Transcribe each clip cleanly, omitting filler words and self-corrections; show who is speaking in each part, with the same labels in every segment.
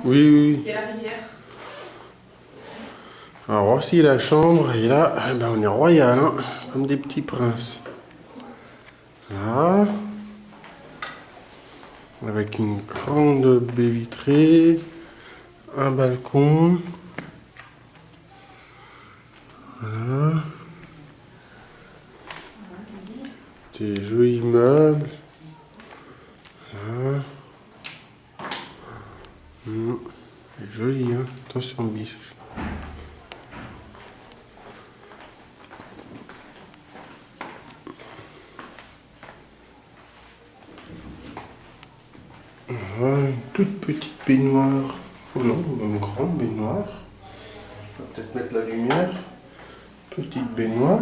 Speaker 1: Oui, oui.
Speaker 2: Il y a la rivière.
Speaker 1: Alors voici la chambre et là, eh ben, on est royal, hein, comme des petits princes. Là, avec une grande baie vitrée, un balcon. Voilà. Des jolis meubles. Voilà. C'est joli, hein. Attention, biche. Voilà, une toute petite baignoire. Oh non, une grande baignoire. On va peut-être mettre la lumière. Petite baignoire.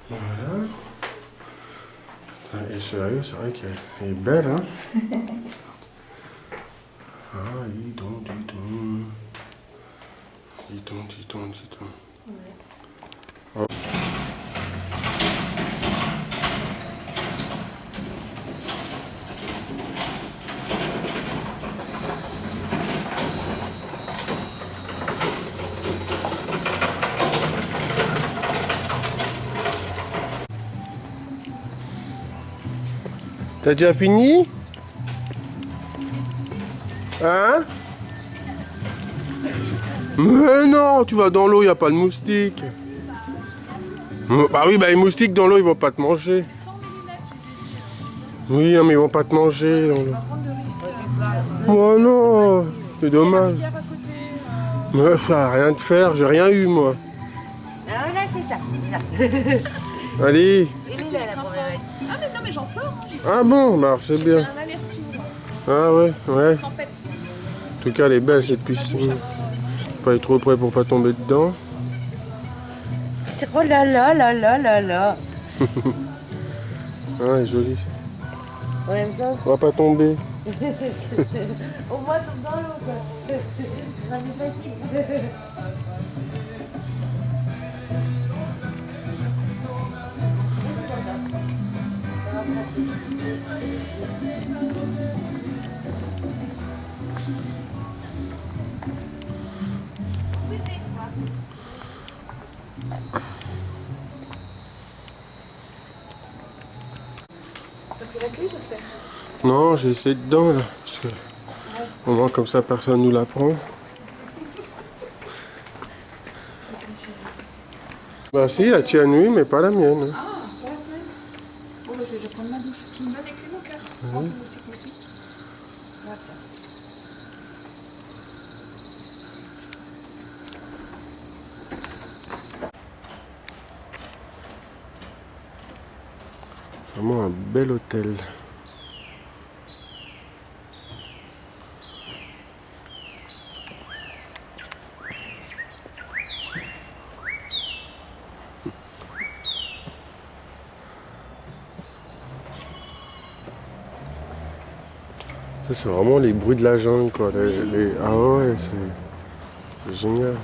Speaker 1: Voilà. Et sérieux, c'est vrai qu'elle est belle, hein. Ah, dis donc, dis donc. Dis donc, dis donc, dis donc. Ouais. Oh. T'as déjà fini? Hein? Mais non, tu vas dans l'eau, il n'y a pas de moustiques. Bah oui, bah les moustiques dans l'eau, ils vont pas te manger. Oui, non, mais ils vont pas te manger dans l'eau. Oh non, c'est dommage. Mais ça n'a rien de faire, j'ai rien eu moi.
Speaker 3: Ah là, c'est ça.
Speaker 1: Allez.
Speaker 3: Il est là, la première.
Speaker 2: Ah mais non mais j'en sors.
Speaker 1: Ah bon, bah alors c'est bien.
Speaker 2: Un aller-retour.
Speaker 1: Ah ouais, ouais.
Speaker 2: Tempête.
Speaker 1: En tout cas, elle est belle cette piscine. Pas être trop près pour pas tomber dedans.
Speaker 3: Oh là là là là là là.
Speaker 1: Ah, elle est jolie.
Speaker 3: En même temps,
Speaker 1: On va pas tomber.
Speaker 3: au moins tombe dans l'eau quoi. Ce sera plus facile.
Speaker 2: T'as pris la clé j'espère.
Speaker 1: Non, j'ai essayé dedans là. Parce que au moins comme ça personne nous la prend. Bah si, la tienne oui, mais pas la mienne.
Speaker 2: Ah, c'est la tienne. Bon bah je vais déjà prendre ma douche. Tu me donnes les clés mon cœur. Oh, que c'est que mes pics. Voilà.
Speaker 1: Vraiment un bel hôtel. Ça, c'est vraiment les bruits de la jungle quoi. Ah ouais, c'est génial.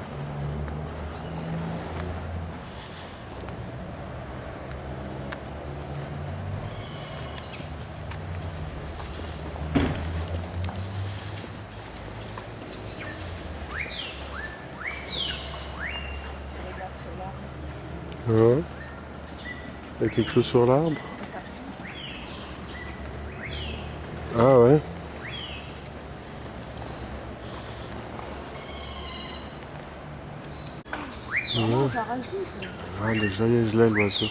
Speaker 1: Hein? Il y a quelque chose sur l'arbre? Ah ouais. Ouais. Ah, le joyeuse là, l'oiseau.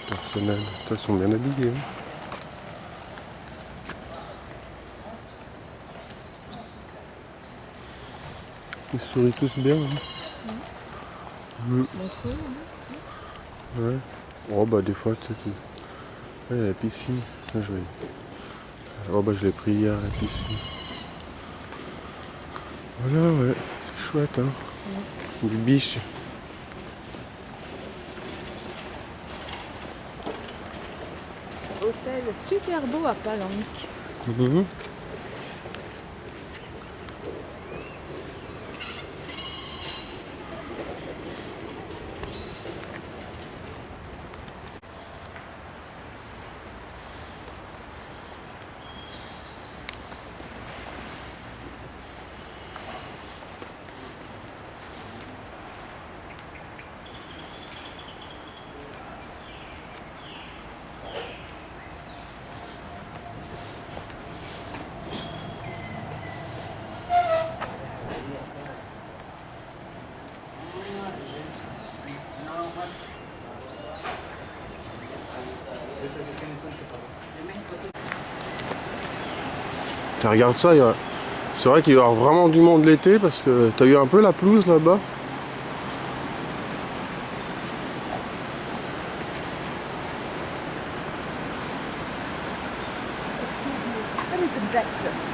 Speaker 1: Personnel. Ils sont bien habillés. Hein. Ils sourient tous bien. Hein. Ouais. Oh bah des fois tu sais, Ouais, la piscine. Ah, oh bah je l'ai pris hier, la piscine. Voilà, ouais, c'est chouette, hein. Du biche.
Speaker 2: Hôtel super beau à Palanque.
Speaker 1: Mhm. Regarde ça, c'est vrai qu'il va y avoir vraiment du monde l'été parce que t'as eu un peu la pelouse là-bas.
Speaker 2: That is a breakfast.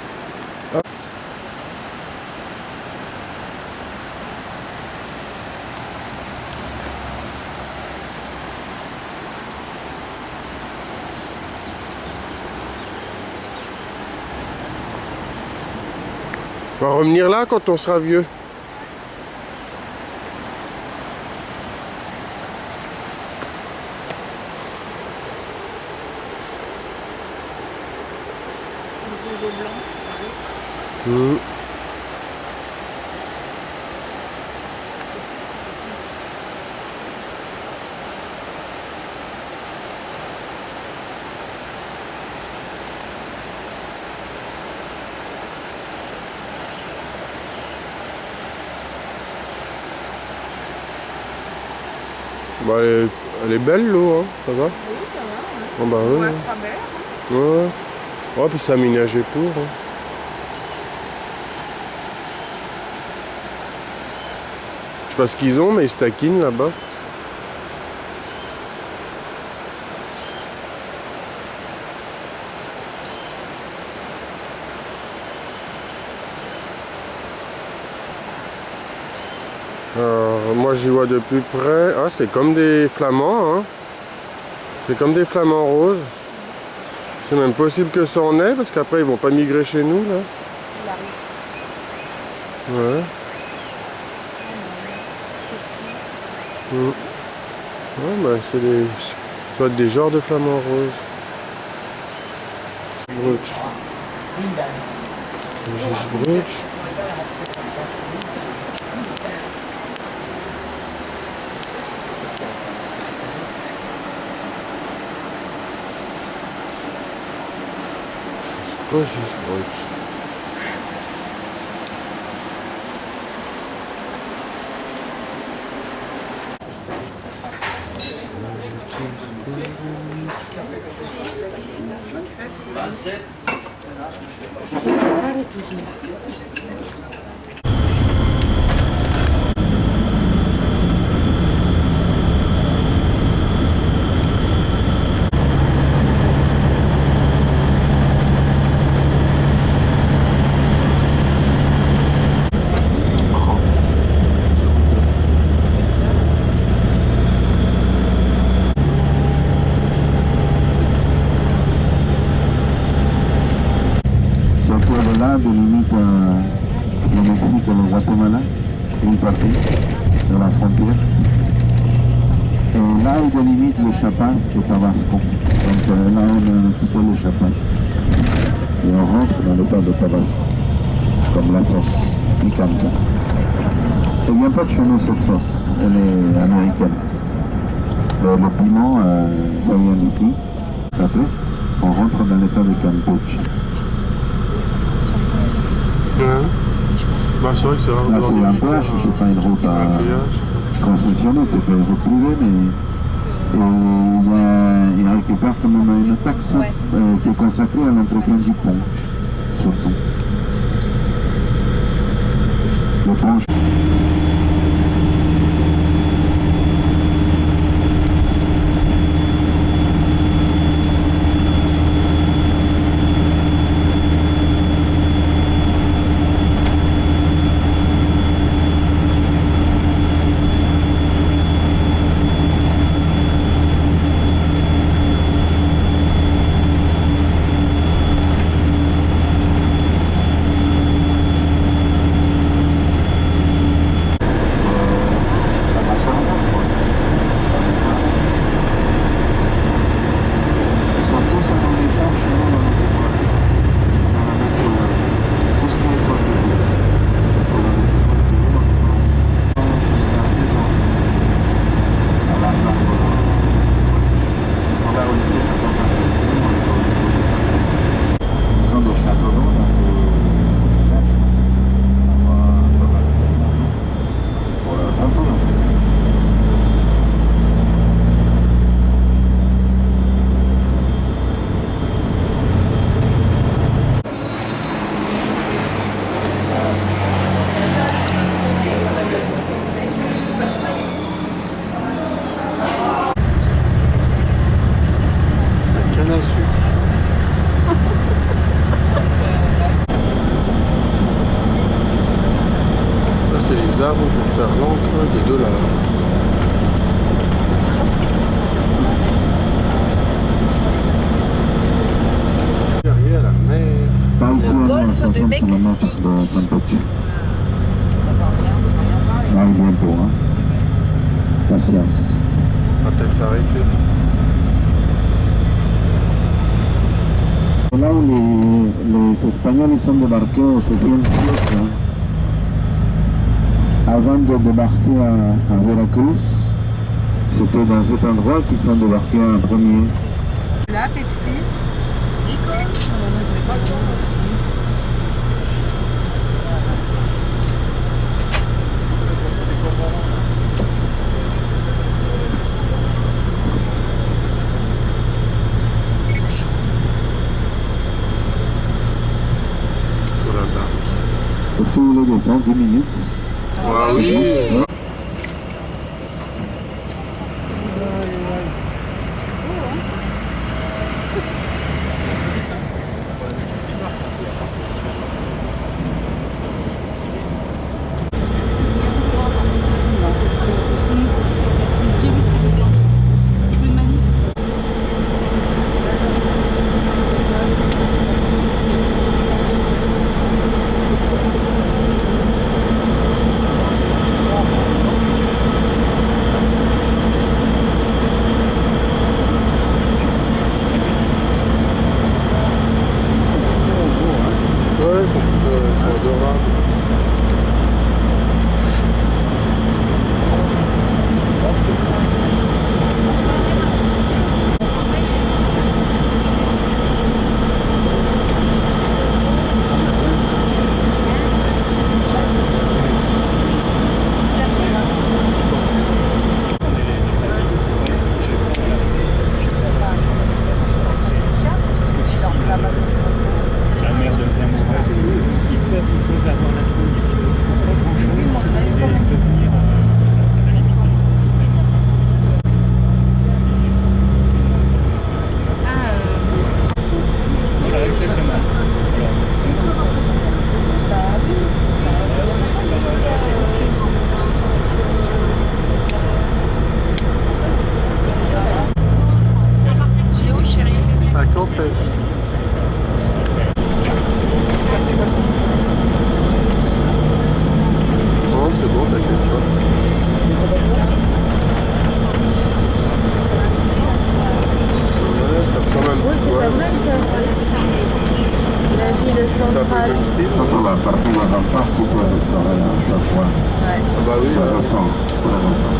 Speaker 1: On va revenir là quand on sera vieux.
Speaker 2: Les oiseaux blancs.
Speaker 1: Mmh. Bah, elle est belle l'eau, hein, ça va?
Speaker 2: Oui, ça va. Hein.
Speaker 1: Oh, bah oui.
Speaker 2: Ouais,
Speaker 1: Ouais.
Speaker 2: travers.
Speaker 1: Ouais. Oh, puis c'est aménagé pour. Hein. Je sais pas ce qu'ils ont, mais ils se taquinent là-bas. Alors, moi j'y vois de plus près. Ah, c'est comme des flamands, hein. C'est comme des flamands roses. C'est même possible que ça en est, parce qu'après ils vont pas migrer chez nous là.
Speaker 2: Il arrive.
Speaker 1: Ouais. Ouais, bah c'est des. Ça doit être des genres de flamands roses. Brooch. Juste brooch. Oh, juste brooch.
Speaker 4: Délimite le Mexique et le Guatemala, une partie de la frontière. Et là, il délimite le Chiapas et Tabasco. Donc là, on a quitté le Chiapas. Et on rentre dans l'état de Tabasco, comme la sauce picante. Elle vient pas de chez nous, cette sauce. Elle est américaine. Le piment, ça vient d'ici. Après, on rentre dans l'état de Campeche.
Speaker 1: Ouais. Bah, c'est vrai que c'est vraiment.
Speaker 4: Là, c'est un péage, c'est pas une route à concessionner, c'est privé, mais il récupère quand même une taxe qui est consacrée à l'entretien du pont, surtout. Le pont. 60
Speaker 2: Mexique.
Speaker 4: km de Campeche. Ça arrive bientôt, hein. Patience.
Speaker 1: On va peut-être s'arrêter.
Speaker 4: C'est là où les Espagnols ils sont débarqués au XVIe siècle. Hein. Avant de débarquer à Veracruz, c'était dans cet endroit qu'ils sont débarqués en premier.
Speaker 2: Là, Pepsi.
Speaker 1: Sur la barque.
Speaker 4: Est-ce que vous voulez descendre 10 minutes?
Speaker 1: Ah oui.
Speaker 4: Ouais.
Speaker 1: Ouais, ils sont adorables.
Speaker 5: La mer devient mauvaise. Ils peuvent avoir la trouille. Franchement, ils peuvent venir à la limite. Voilà, exactement.
Speaker 2: J'ai où, chérie?
Speaker 1: À Campeche. Oh, c'est bon, t'inquiète pas. Ouais, ça ressemble un
Speaker 3: Oui,
Speaker 1: peu.
Speaker 3: c'est
Speaker 1: Ouais.
Speaker 3: pas mal ça. La ville
Speaker 1: C'est un peu le
Speaker 3: centrale.
Speaker 1: même style.
Speaker 4: Ça, c'est la partie où on part, tu peux restaurer, hein, s'asseoir.
Speaker 3: Ouais.
Speaker 1: Ah bah oui.
Speaker 4: Ça
Speaker 1: Ouais.
Speaker 4: ressent, c'est pour le ressent.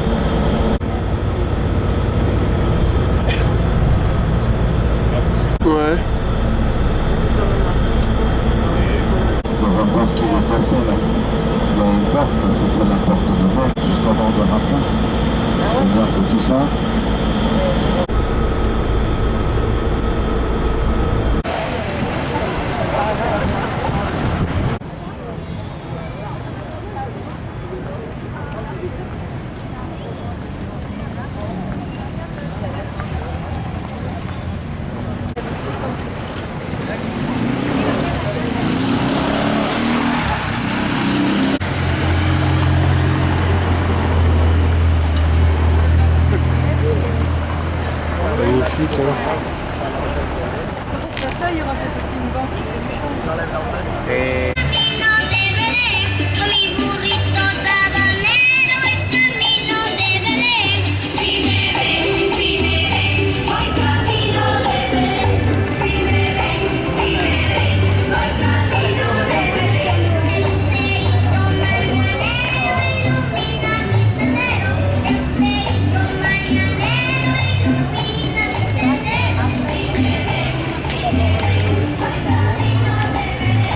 Speaker 1: Ouais.
Speaker 4: Le rapport qui est cassé là. Il y a une porte, c'est la porte de mort, juste avant de rentrer. C'est-à-dire que tout ça,
Speaker 1: Magnifique, hein.
Speaker 2: Ça, il y aura peut-être aussi une banque qui fait du change.
Speaker 6: Con mi burrito sabanero el camino de Belén. Si me ven, voy camino de Belén. Si me ven, voy camino de Belén. El cerito mañanero ilumina mi sendero. El cerito mañanero ilumina mi sendero. Si me ven, voy camino de Belén.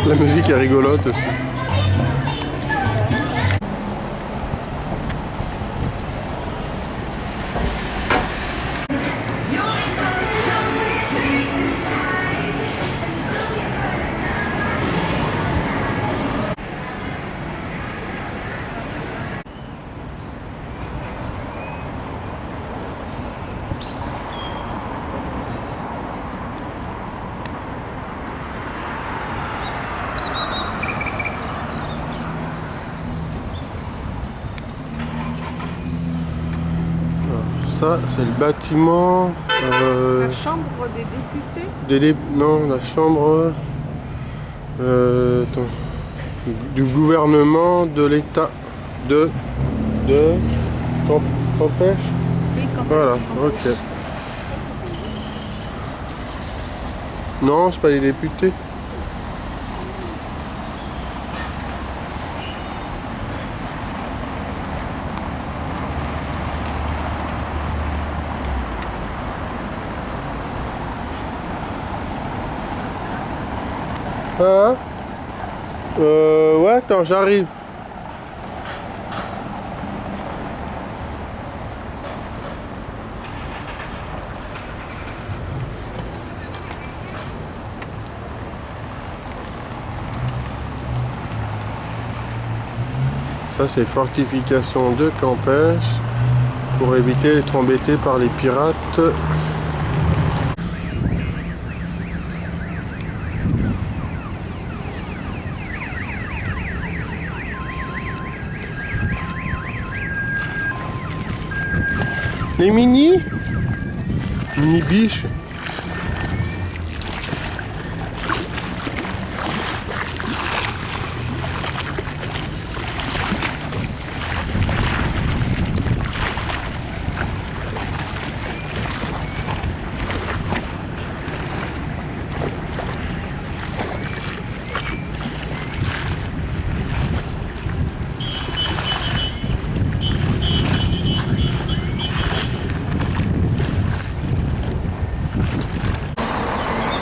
Speaker 1: La musique est rigolote aussi. ça, c'est le bâtiment.
Speaker 2: La chambre des députés.
Speaker 1: Non, la chambre attends, du gouvernement de l'État de Campèche. Voilà, ok. Non, c'est pas les députés. Hein? Ouais, attends, j'arrive. Ça, c'est fortification de Campèche pour éviter d'être embêté par les pirates. Les mini biches.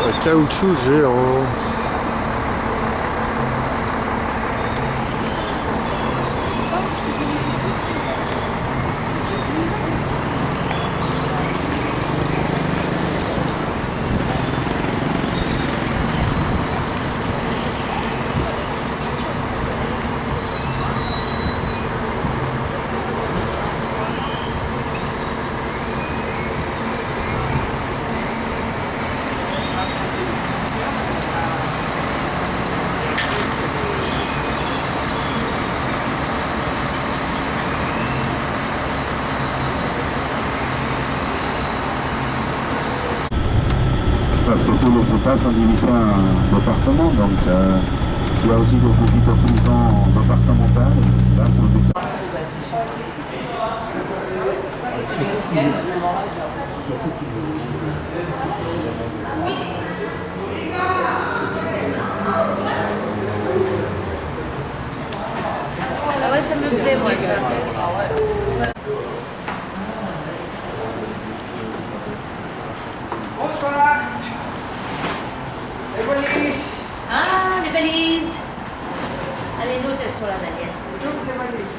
Speaker 1: Un caoutchouc géant.
Speaker 4: Parce que tous les États sont divisés en départements, donc il y a aussi des petites prisons départementales. Là, c'est des...
Speaker 3: Ah ouais, ça me plaît, moi, ça.
Speaker 7: Bonsoir. Les valises.
Speaker 3: Ah, les valises. Allez, nous, elles sont là, Daniel.
Speaker 7: Toutes les valises.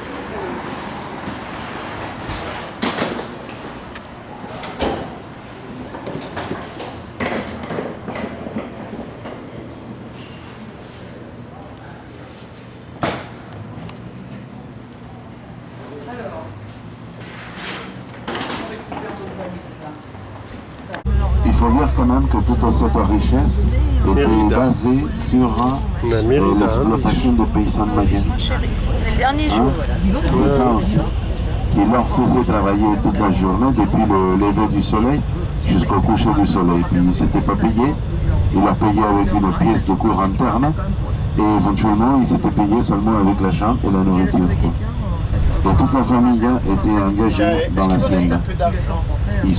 Speaker 4: Il faut dire quand même que toute cette richesse était basée sur l'exploitation des paysans mayens.
Speaker 2: Le dernier jour, voilà.
Speaker 4: C'est ça aussi, qui leur faisait travailler toute la journée depuis le lever du soleil jusqu'au coucher du soleil. Puis ils n'étaient pas payés, ils leur payaient avec une pièce de cour interne et éventuellement ils s'étaient payés seulement avec la chambre et la nourriture, quoi. Et toute la famille était engagée dans l'hacienda. Ils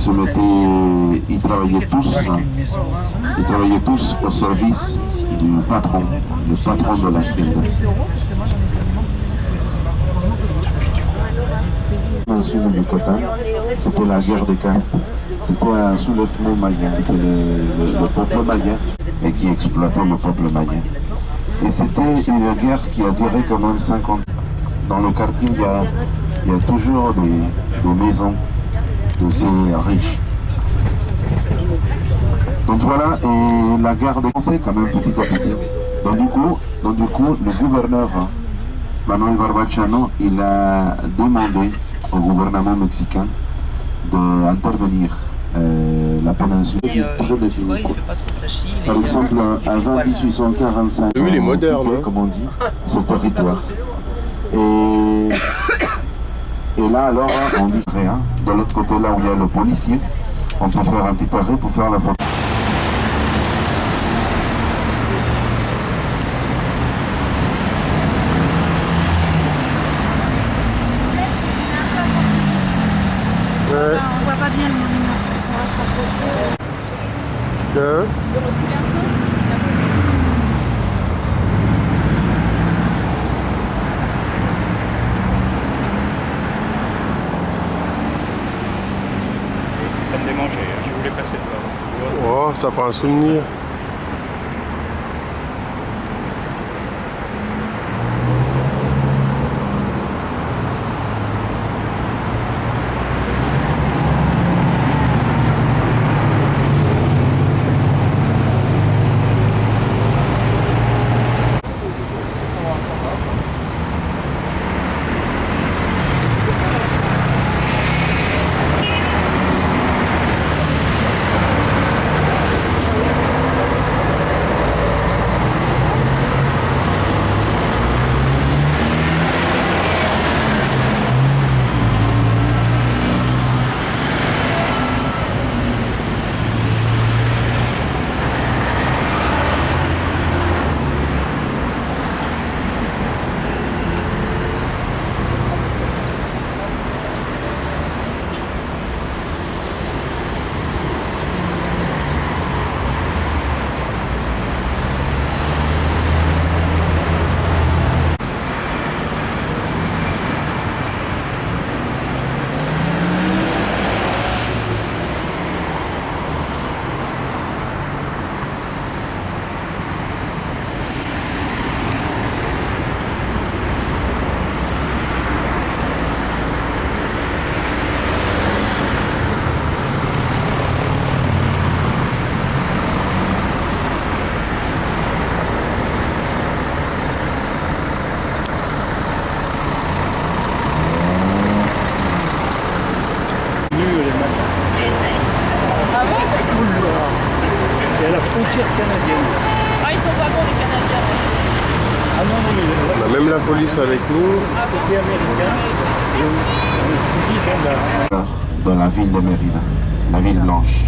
Speaker 4: travaillaient tous au service du patron, le patron de l'hacienda. Dans le sud du Cotan, c'était la guerre des castes, c'était un soulèvement mayen, c'est le peuple mayen et qui exploitait le peuple mayen. Et c'était une guerre qui a duré quand même 50 ans. Dans le quartier, il y a toujours des maisons de ces riches. Donc voilà, et la guerre des Français quand même petit à petit. Donc du coup, le gouverneur Manuel Barbachano, il a demandé au gouvernement mexicain d'intervenir la péninsule très définie. Par exemple, avant 1845,
Speaker 1: oui, il est moderne,
Speaker 4: comme on dit, ce territoire. Et là, alors, on dit rien. De l'autre côté, là où il y a le policier, on peut faire un petit arrêt pour faire la photo.
Speaker 2: On voit pas bien le monument.
Speaker 1: Hein?
Speaker 2: De reculer un peu.
Speaker 5: Ça me démangeait, hein. Je voulais passer devant.
Speaker 1: Oh, ça fera un souvenir.
Speaker 5: Et à la frontière canadienne.
Speaker 2: Ah, ils sont pas bons les Canadiens.
Speaker 5: Ah non, non, mais
Speaker 1: On a même la police avec nous.
Speaker 5: côté américain, je me suis dit,
Speaker 4: De la ville de Mérida, la ville blanche.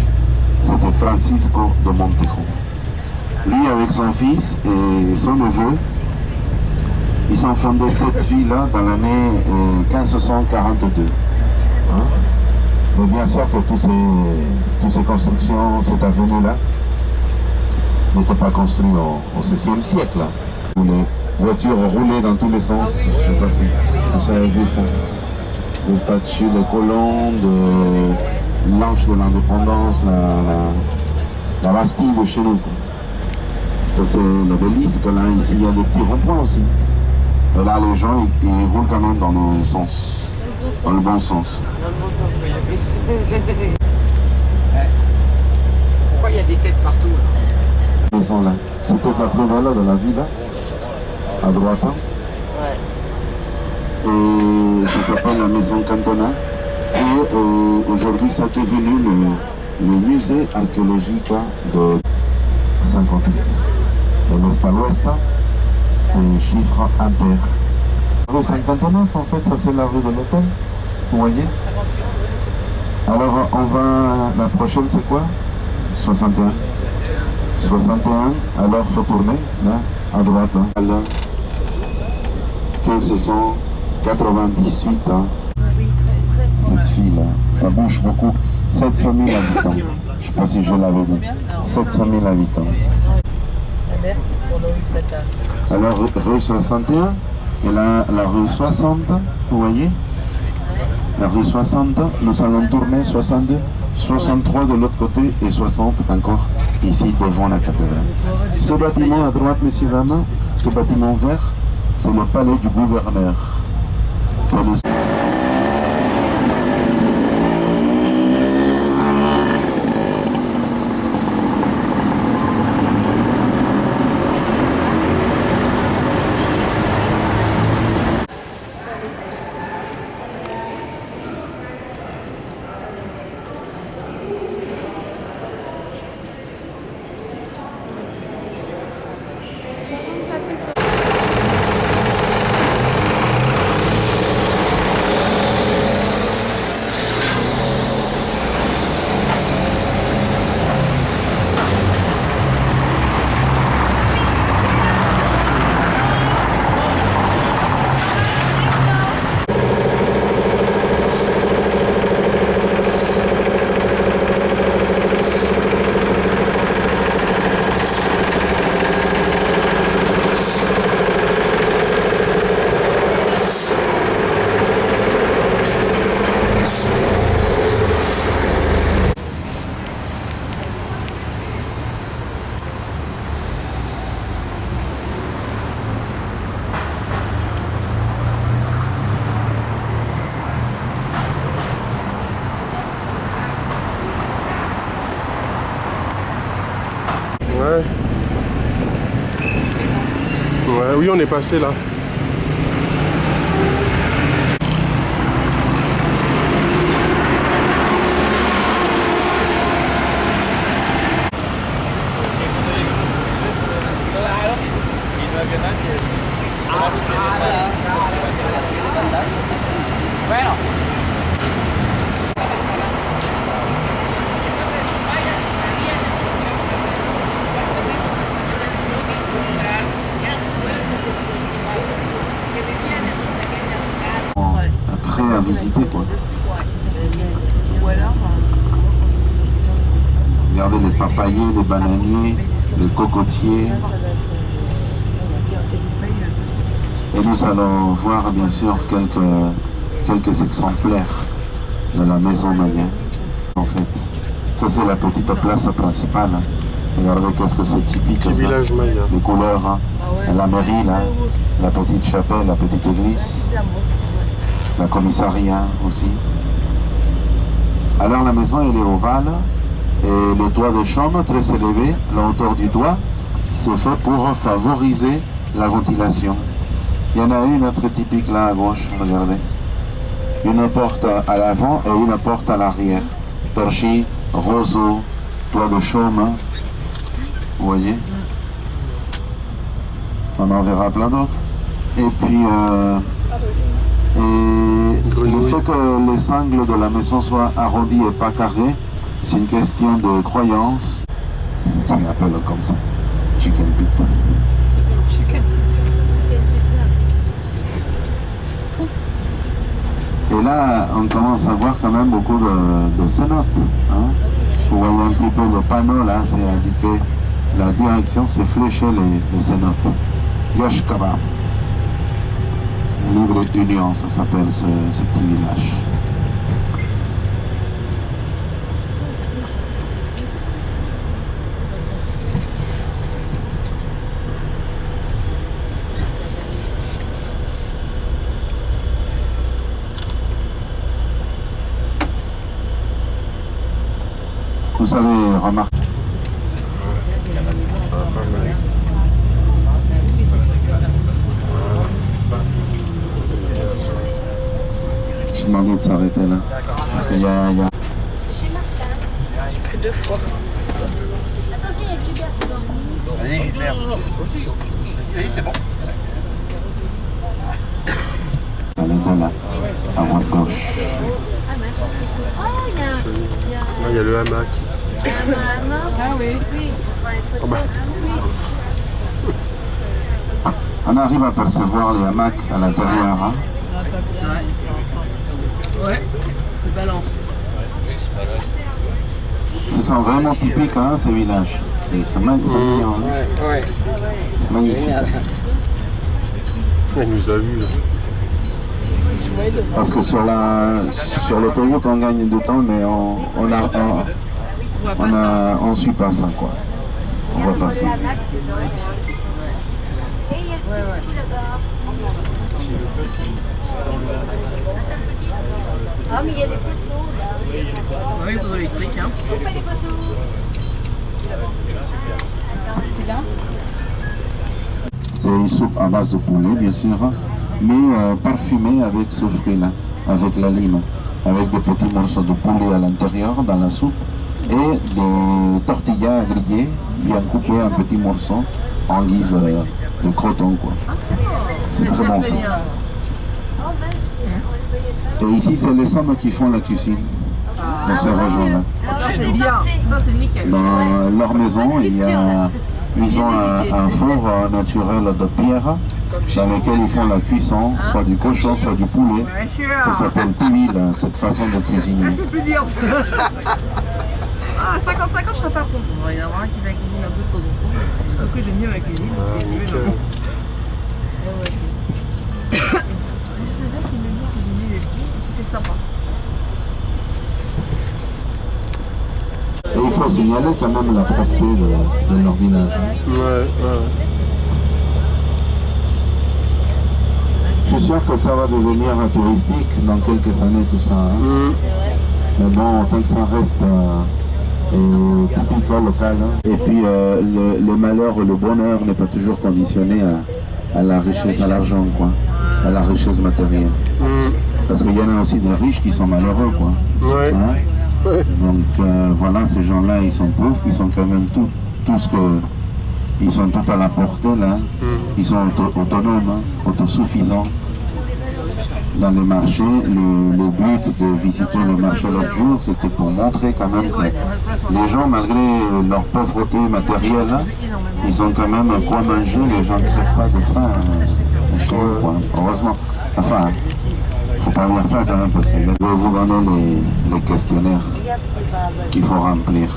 Speaker 4: C'était Francisco de Montejo. Lui, avec son fils et son neveu, ils ont fondé cette ville-là dans l'année 1542. Hein? Mais bien sûr que toutes ces constructions, cette avenue-là, n'étaient pas construites au XVIe siècle. Où les voitures roulaient dans tous les sens. Je ne sais pas si vous avez vu ça. Les statues de colons, de l'Arche de l'Indépendance, la Bastille de chez nous. Ça c'est l'obélisque, là, ici il y a des petits ronds-points aussi. Et là les gens ils roulent quand même dans le sens, dans le bon sens.
Speaker 7: Pourquoi il y a des têtes partout là?
Speaker 4: La maison là, c'est toute la plus belle de la ville, là, à droite. Hein. Et ça s'appelle la maison Cantona. Et aujourd'hui ça est devenu le musée archéologique de 58. De l'est à l'ouest, c'est chiffre impair. La rue 59, en fait, ça c'est la rue de l'hôtel, vous voyez. Alors on va, la prochaine c'est quoi? 61. 61, alors faut tourner, là, à droite. Hein. Là, 1598, hein. Cette fille-là, ça bouge beaucoup. 700 000 habitants. Je ne sais pas si je l'avais dit. 700 000 habitants. Alors, rue 61, et là, la rue 60, vous voyez? La rue 60, nous allons tourner 62, 63 de l'autre côté et 60 encore ici devant la cathédrale. Ce bâtiment à droite, messieurs, dames, ce bâtiment vert, c'est le palais du gouverneur. C'est le...
Speaker 1: est passé là.
Speaker 4: Prêt à visiter quoi. Regardez les papayers, les bananiers, les cocotiers. Et nous allons voir bien sûr quelques exemplaires de la maison Maya. En fait, ça c'est la petite place principale. Regardez qu'est-ce que c'est typique.
Speaker 1: Petit
Speaker 4: ça.
Speaker 1: village Maya.
Speaker 4: Les couleurs, hein. La mairie là, la petite chapelle, la petite église, la commissariat aussi. Alors la maison elle est ovale et le toit de chambre très élevé, la hauteur du toit se fait pour favoriser la ventilation. Il y en a une autre typique là à gauche, regardez. Une porte à l'avant et une porte à l'arrière. Torchis, roseau, toit de chaume. Vous voyez? On en verra plein d'autres. Et puis, le fait que les angles de la maison soient arrondis et pas carrés, c'est une question de croyance. Tu l'appelles comme ça. Chicken pizza. Et là, on commence à voir quand même beaucoup de cénotes. Hein. Vous voyez un petit peu le panneau là, c'est indiqué. La direction, c'est fléché les cénotes. Yosh Kebab. Libre Union, ça s'appelle ce petit village. Vous avez remarqué. J'ai demandé de s'arrêter là. Parce qu'il y a...
Speaker 2: J'ai cru 2 fois.
Speaker 7: Allez, Gilbert. Allez, c'est bon.
Speaker 4: Elle est là, à droite gauche.
Speaker 1: Là, il y a le hamac.
Speaker 2: Ah oui.
Speaker 1: Oh bah.
Speaker 4: On arrive à percevoir les hamacs à l'intérieur. Hein.
Speaker 3: Ouais, c'est balance.
Speaker 4: Ce sont vraiment typiques, hein, ces villages. C'est mignon. Hein.
Speaker 7: Ouais.
Speaker 4: Magnifique.
Speaker 1: Elle nous a vus là.
Speaker 4: Parce que sur l'autoroute, on gagne du temps, mais on suit pas ça, quoi. On voit pas ça.
Speaker 3: Ah, mais il y a des poteaux là.
Speaker 2: Oui, poteaux électriques, hein.
Speaker 3: On fait des poteaux.
Speaker 4: C'est une soupe à base de poulet, bien sûr, mais parfumée avec ce fruit-là, avec la lime, avec des petits morceaux de poulet à l'intérieur dans la soupe et des tortillas grillées, bien coupées en petits morceaux en guise de croton, quoi. C'est très bon ça. Et ici, c'est les hommes qui font la cuisine dans ces régions-là.
Speaker 2: Ça, c'est bien. Ça, c'est nickel.
Speaker 4: Dans leur maison, ils ont un four naturel de pierre dans lequel ils font la cuisson, soit du cochon, soit du poulet. Ça s'appelle pivil, cette façon de cuisiner.
Speaker 2: C'est plus dur. Ah, 50-50, je serais pas contre. Il y en a un qui va cuisiner un peu de temps en temps. Sauf que j'aime bien ma cuisine.
Speaker 1: Ah, nickel.
Speaker 2: C'était sympa.
Speaker 4: Et il faut signaler quand même la propreté de leur village.
Speaker 1: Ouais.
Speaker 4: Je suis sûr que ça va devenir touristique dans quelques années tout ça. Hein. Mais bon, tant que ça reste typique local. Hein. Et puis le malheur, le bonheur n'est pas toujours conditionné à la richesse, à l'argent, quoi, à la richesse matérielle. Parce qu'il y en a aussi des riches qui sont malheureux, quoi.
Speaker 1: Ouais.
Speaker 4: Hein? Donc voilà, ces gens-là, ils sont pauvres, ils sont quand même tout ce que... Ils sont tout à la portée, là. Ils sont autonomes, hein, autosuffisants. Dans les marchés, le but de visiter le marché l'autre jour, c'était pour montrer quand même que les gens, malgré leur pauvreté matérielle, hein, ils ont quand même un quoi manger, les gens ne crèvent pas de faim. Chez eux, quoi. Heureusement. Enfin, faut pas dire ça quand même, parce que je vais vous donner les questionnaires qu'il faut remplir.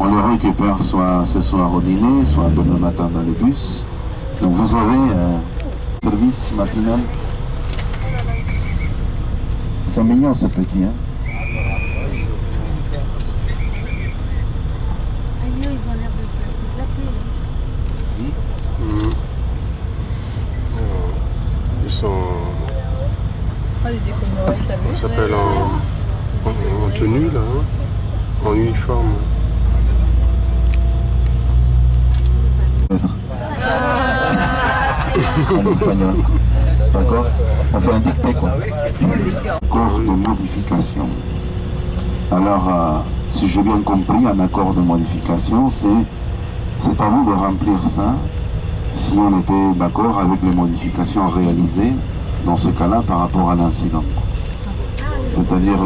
Speaker 4: On les récupère soit ce soir au dîner, soit demain matin dans le bus. Donc vous aurez service matinal. Ils sont mignons ces petits, hein.
Speaker 3: Ils ont l'air de s'éclater.
Speaker 1: Ils sont...
Speaker 2: Ah, les décos de Noël, t'as vu?
Speaker 1: On s'appelle en tenue là, hein, en uniforme.
Speaker 4: En espagnol. D'accord? On fait un dicté, quoi. Accord de modification. Alors, si j'ai bien compris, un accord de modification, c'est à vous de remplir ça si on était d'accord avec les modifications réalisées dans ce cas-là par rapport à l'incident. C'est-à-dire...